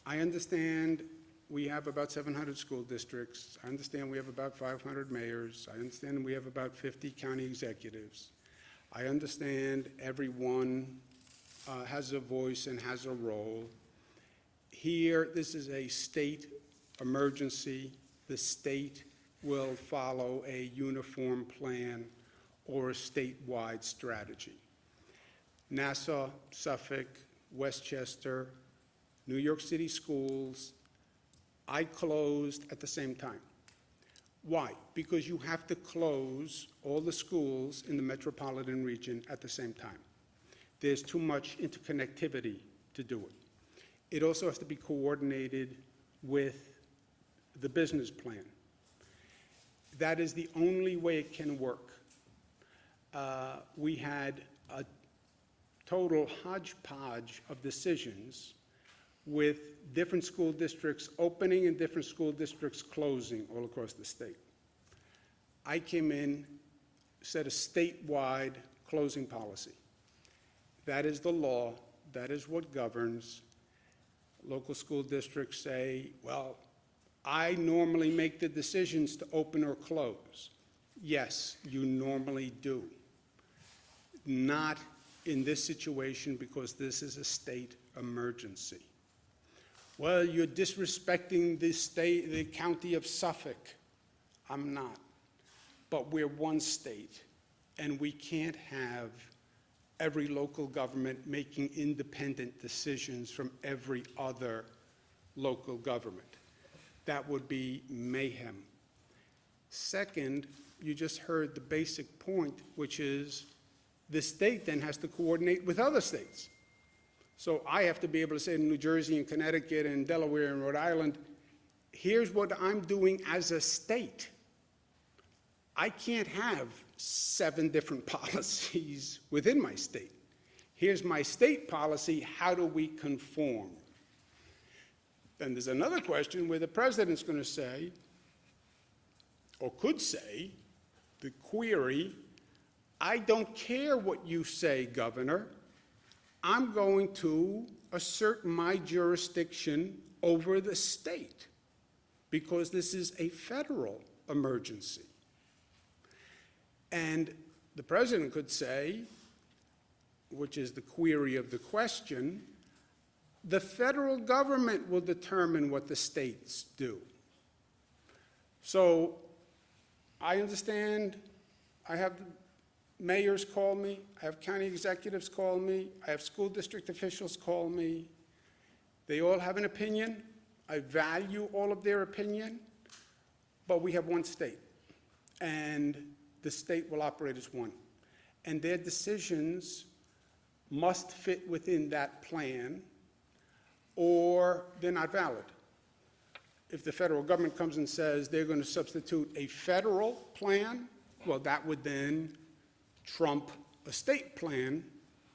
I understand we have about 700 school districts. I understand we have about 500 mayors. I understand we have about 50 county executives. I understand everyone has a voice and has a role. Here, this is a state emergency. The state will follow a uniform plan or a statewide strategy. Nassau, Suffolk, Westchester, New York City schools, I closed at the same time. Why? Because you have to close all the schools in the metropolitan region at the same time. There's too much interconnectivity to do it. It also has to be coordinated with the business plan. That is the only way it can work. We had a total hodgepodge of decisions with different school districts opening and different school districts closing all across the state. I came in, set a statewide closing policy. That is the law. That is what governs. Local school districts say, well, I normally make the decisions to open or close. Yes, you normally do. Not in this situation because this is a state emergency. Well, you're disrespecting the county of Suffolk. I'm not. But we're one state, and we can't have every local government making independent decisions from every other local government. That would be mayhem. Second, you just heard the basic point, which is the state then has to coordinate with other states. So I have to be able to say to New Jersey and Connecticut and Delaware and Rhode Island, here's what I'm doing as a state. I can't have 7 different policies within my state. Here's my state policy, how do we conform? Then there's another question where the president's going to say, or could say, the query, I don't care what you say, Governor. I'm going to assert my jurisdiction over the state because this is a federal emergency. And the president could say, which is the query of the question, the federal government will determine what the states do. So I understand, I have mayors call me, I have county executives call me, I have school district officials call me. They all have an opinion. I value all of their opinion, but we have one state, and the state will operate as one. And their decisions must fit within that plan, or they're not valid. If the federal government comes and says they're going to substitute a federal plan, well, that would then trump a state plan,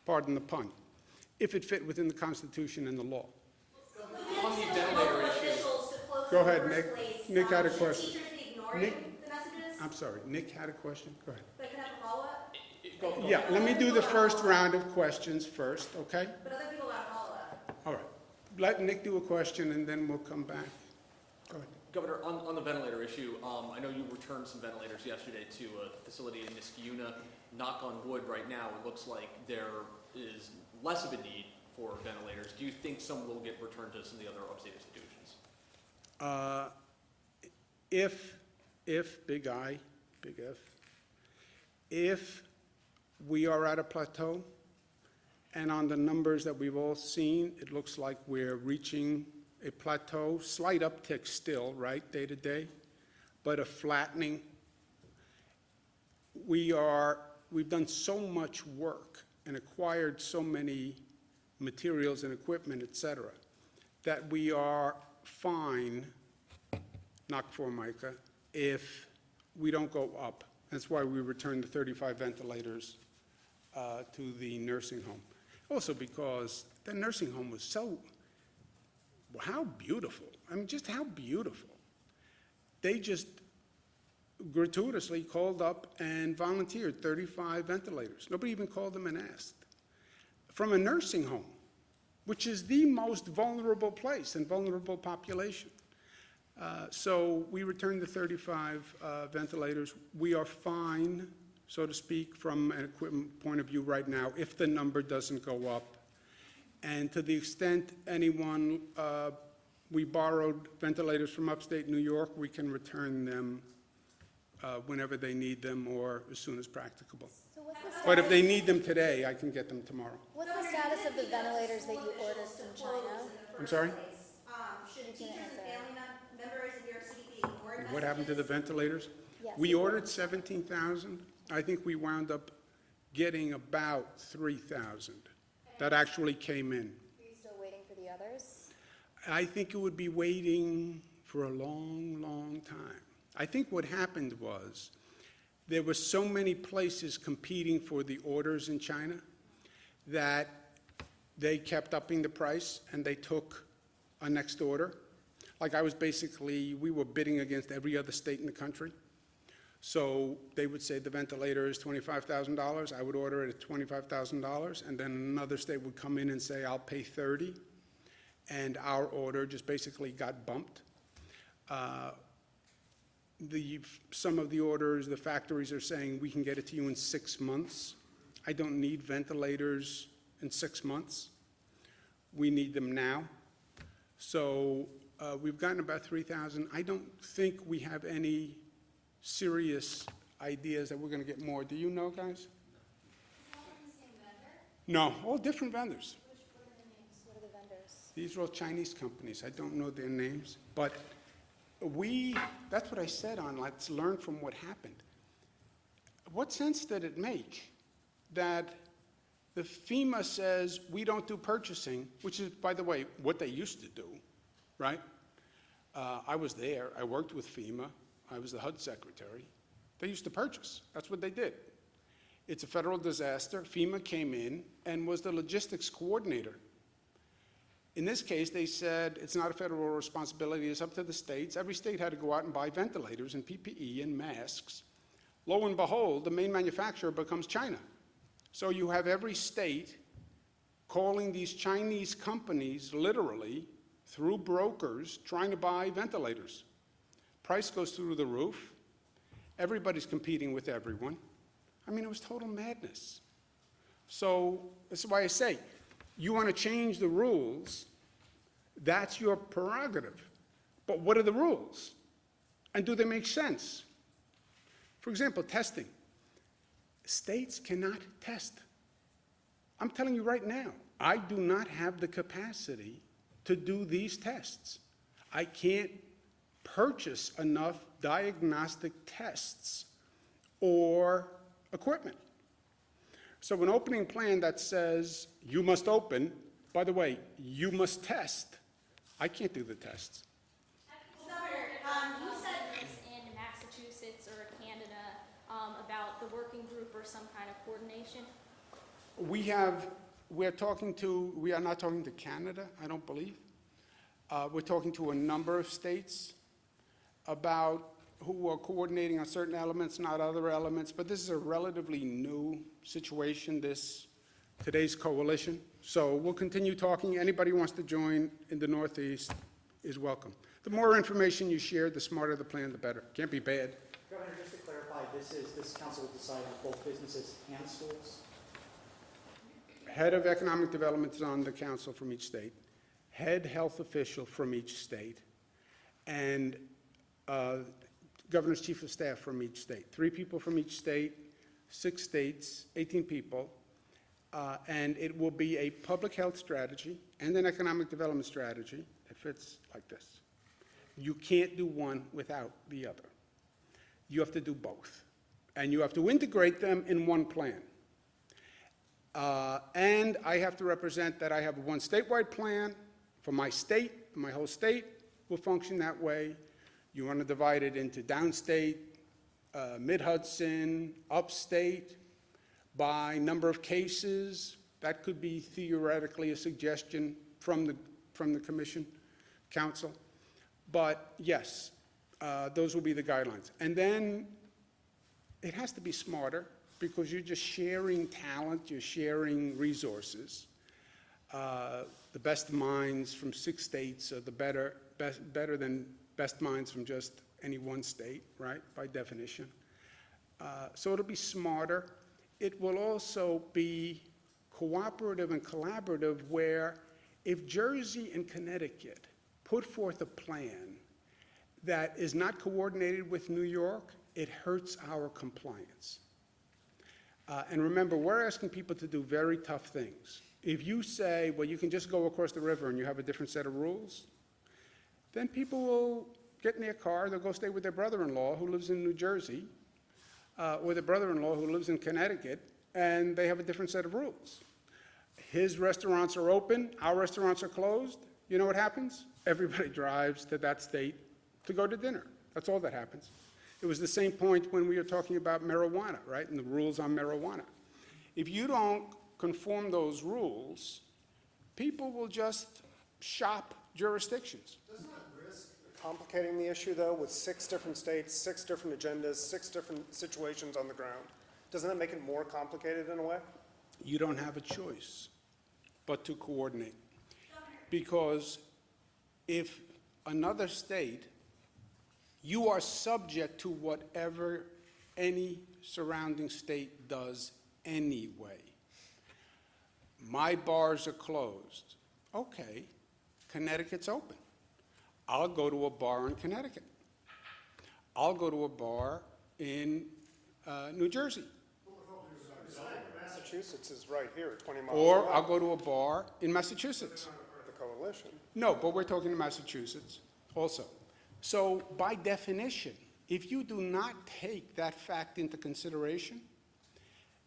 pardon the pun, if it fit within the Constitution and the law. On the ventilator issue. Go ahead, Nick. Nick had a question. Teachers be ignoring Nick, the messages? I'm sorry, Nick had a question? Go ahead. But can I have a follow-up? Yeah, let me do the first round of questions first, okay? But other people got a follow-up. All right. Let Nick do a question, and then we'll come back. Go ahead. Governor, on the ventilator issue, I know you returned some ventilators yesterday to a facility in Niskayuna. Knock on wood, right now, it looks like there is less of a need for ventilators. Do you think some will get returned to some of the other upstate institutions? If, big I, big if we are at a plateau, and on the numbers that we've all seen, it looks like we're reaching a plateau, slight uptick still, right, day to day, but a flattening. We've done so much work and acquired so many materials and equipment, et cetera, that we are fine, knock for Micah, if we don't go up. That's why we returned the 35 ventilators to the nursing home. Also because the nursing home was so, how beautiful. I mean, just how beautiful. gratuitously called up and volunteered 35 ventilators. Nobody even called them and asked. From a nursing home, which is the most vulnerable place and vulnerable population. So we returned the 35 ventilators. We are fine, so to speak, from an equipment point of view right now, if the number doesn't go up. And to the extent anyone, we borrowed ventilators from upstate New York, we can return them whenever they need them or as soon as practicable. So what's the But if status, they need them today, I can get them tomorrow. what's the status of the ventilators that you ordered from China? I'm sorry? Should teachers and family members of New York City be ignored? What happened to the ventilators? Yes. We ordered 17,000. I think we wound up getting about 3,000 that actually came in. Are you still waiting for the others? I think it would be waiting for a long, long time. I think what happened was there were so many places competing for the orders in China that they kept upping the price and they took a next order. Like we were bidding against every other state in the country. So they would say the ventilator is $25,000. I would order it at $25,000, and then another state would come in and say, I'll pay $30,000, and our order just basically got bumped. Some of the orders, the factories are saying we can get it to you in 6 months. I don't need ventilators in 6 months. We need them now. So we've gotten about 3,000. I don't think we have any serious ideas that we're going to get more. Do you know, guys? Is that from the same vendor? No, all different vendors. What are the names? What are the vendors? These are all Chinese companies. I don't know their names. But that's what I said on Let's Learn from What Happened. What sense did it make that the FEMA says we don't do purchasing, which is, by the way, what they used to do, right? I was there. I worked with FEMA. I was the HUD secretary. They used to purchase. That's what they did. It's a federal disaster. FEMA came in and was the logistics coordinator. In this case, they said it's not a federal responsibility. It's up to the states. Every state had to go out and buy ventilators and PPE and masks. Lo and behold, the main manufacturer becomes China. So you have every state calling these Chinese companies literally through brokers trying to buy ventilators. Price goes through the roof. Everybody's competing with everyone. I mean, it was total madness. So that's why I say, you want to change the rules, that's your prerogative. But what are the rules? And do they make sense? For example, testing. States cannot test. I'm telling you right now, I do not have the capacity to do these tests. I can't purchase enough diagnostic tests or equipment. So an opening plan that says you must open, by the way, you must test, I can't do the tests. You said this in Massachusetts or Canada about the working group or some kind of coordination. We are not talking to Canada, I don't believe. We're talking to a number of states about who are coordinating on certain elements, not other elements, but this is a relatively new situation, today's coalition. So we'll continue talking. Anybody who wants to join in the Northeast is welcome. The more information you share, the smarter the plan, the better. Can't be bad. Governor, just to clarify, this council will decide on both businesses and schools? Head of economic development is on the council from each state, head health official from each state, and governor's chief of staff from each state. 3 people from each state, 6 states, 18 people, and it will be a public health strategy and an economic development strategy that fits like this. You can't do one without the other. You have to do both, and you have to integrate them in one plan. And I have to represent that I have one statewide plan for my state. My whole state will function that way. You want to divide it into downstate, mid-Hudson, upstate, by number of cases. That could be theoretically a suggestion from the commission council. But yes, Those will be the guidelines. And then it has to be smarter because you're just sharing talent, you're sharing resources. The best minds from 6 states are the better than best minds from just any one state, right, by definition. So it'll be smarter. It will also be cooperative and collaborative where if Jersey and Connecticut put forth a plan that is not coordinated with New York, it hurts our compliance. And remember, we're asking people to do very tough things. If you say, well, you can just go across the river and you have a different set of rules, then people will get in their car, they'll go stay with their brother-in-law who lives in New Jersey, or their brother-in-law who lives in Connecticut, and they have a different set of rules. His restaurants are open, our restaurants are closed. You know what happens? Everybody drives to that state to go to dinner. That's all that happens. It was the same point when we were talking about marijuana, right, and the rules on marijuana. If you don't conform those rules, people will just shop jurisdictions. Doesn't that risk complicating the issue, though, with 6 different states, 6 different agendas, 6 different situations on the ground? Doesn't that make it more complicated in a way? You don't have a choice but to coordinate. Because if another state, you are subject to whatever any surrounding state does anyway. My bars are closed. Okay, Connecticut's open. I'll go to a bar in Connecticut. I'll go to a bar in New Jersey. Massachusetts is right here, 20 miles Or away. I'll go to a bar in Massachusetts. The coalition. No, but we're talking Massachusetts also. So by definition, if you do not take that fact into consideration,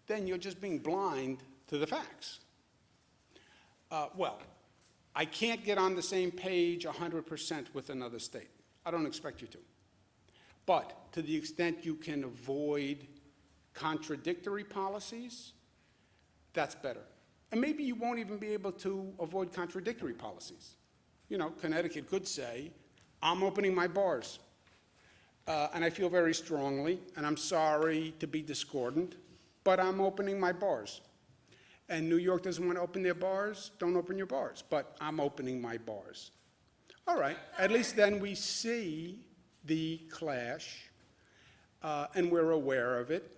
then you're just being blind to the facts. Well, I can't get on the same page 100% with another state. I don't expect you to. But to the extent you can avoid contradictory policies, that's better. And maybe you won't even be able to avoid contradictory policies. You know, Connecticut could say, I'm opening my bars. And I feel very strongly, and I'm sorry to be discordant, but I'm opening my bars. And New York doesn't want to open their bars, don't open your bars. But I'm opening my bars. All right, at least then we see the clash, and we're aware of it.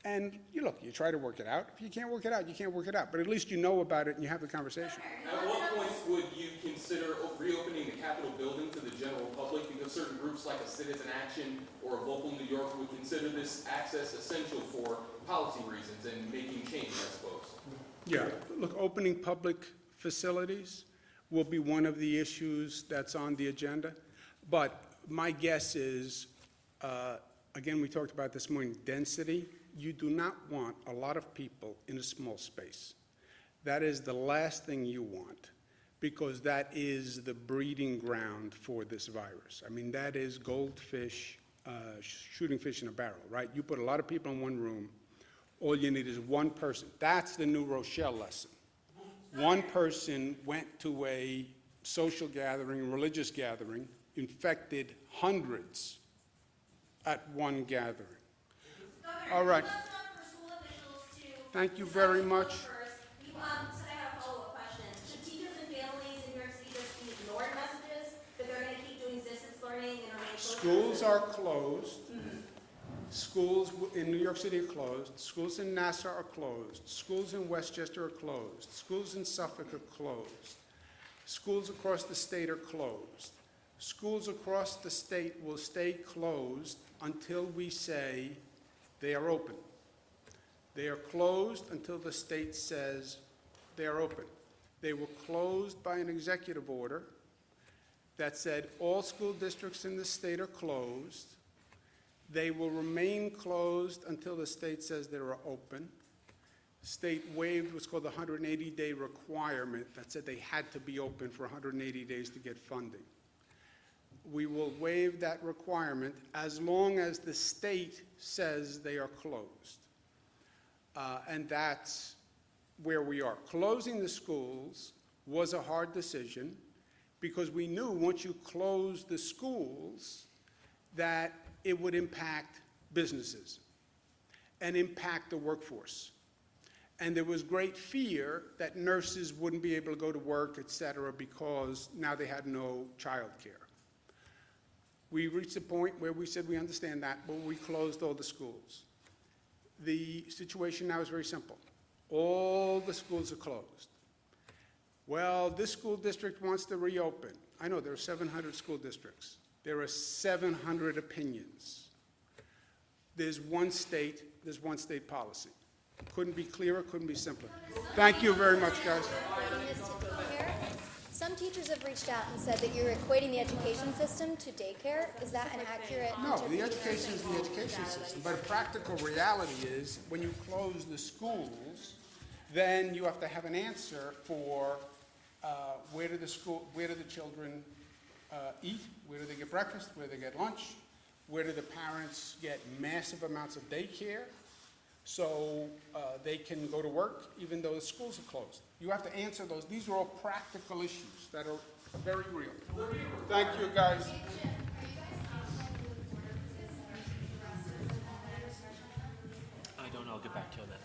And you look, you try to work it out. If you can't work it out, you can't work it out. But at least you know about it and you have the conversation. At what point would you consider reopening the Capitol building to the general public? Because certain groups like a Citizen Action or a Vocal New York would consider this access essential for policy reasons and making change, I suppose. Yeah, look, opening public facilities will be one of the issues that's on the agenda. But my guess is, again, we talked about this morning, density. You do not want a lot of people in a small space. That is the last thing you want, because that is the breeding ground for this virus. I mean, that is goldfish, shooting fish in a barrel, right? You put a lot of people in one room, all you need is one person. That's the New Rochelle lesson. One person went to a social gathering, religious gathering, infected hundreds at one gathering. All right. Thank you very much. So I have a follow-up question. Should teachers and families in New York City just be ignored messages that they're going to keep doing distance learning and remain closed? Schools are closed. Schools in New York City are closed. Schools in Nassau are closed. Schools in Westchester are closed. Schools in Suffolk are closed. Schools across the state are closed. Schools across the state will stay closed until we say they are open. They are closed until the state says they are open. They were closed by an executive order that said all school districts in the state are closed. They will remain closed until the state says they are open. The state waived what's called the 180-day requirement that said they had to be open for 180 days to get funding. We will waive that requirement as long as the state says they are closed. And that's where we are. Closing the schools was a hard decision because we knew once you close the schools, that it would impact businesses and impact the workforce. And there was great fear that nurses wouldn't be able to go to work, et cetera, because now they had no child care. We reached a point where we said we understand that, but we closed all the schools. The situation now is very simple. All the schools are closed. Well, this school district wants to reopen. I know there are 700 school districts. There are 700 opinions. There's one state policy. Couldn't be clearer, couldn't be simpler. Thank you very much, guys. Some teachers have reached out and said that you're equating the education system to daycare. Is that an accurate No, the interpretation? education is the education system, but a practical reality is when you close the schools, then you have to have an answer for where do the children eat, where do they get breakfast, where do they get lunch, where do the parents get massive amounts of daycare so they can go to work even though the schools are closed. You have to answer those. These are all practical issues that are very real. Thank you, guys. I don't know. I'll get back to you on that.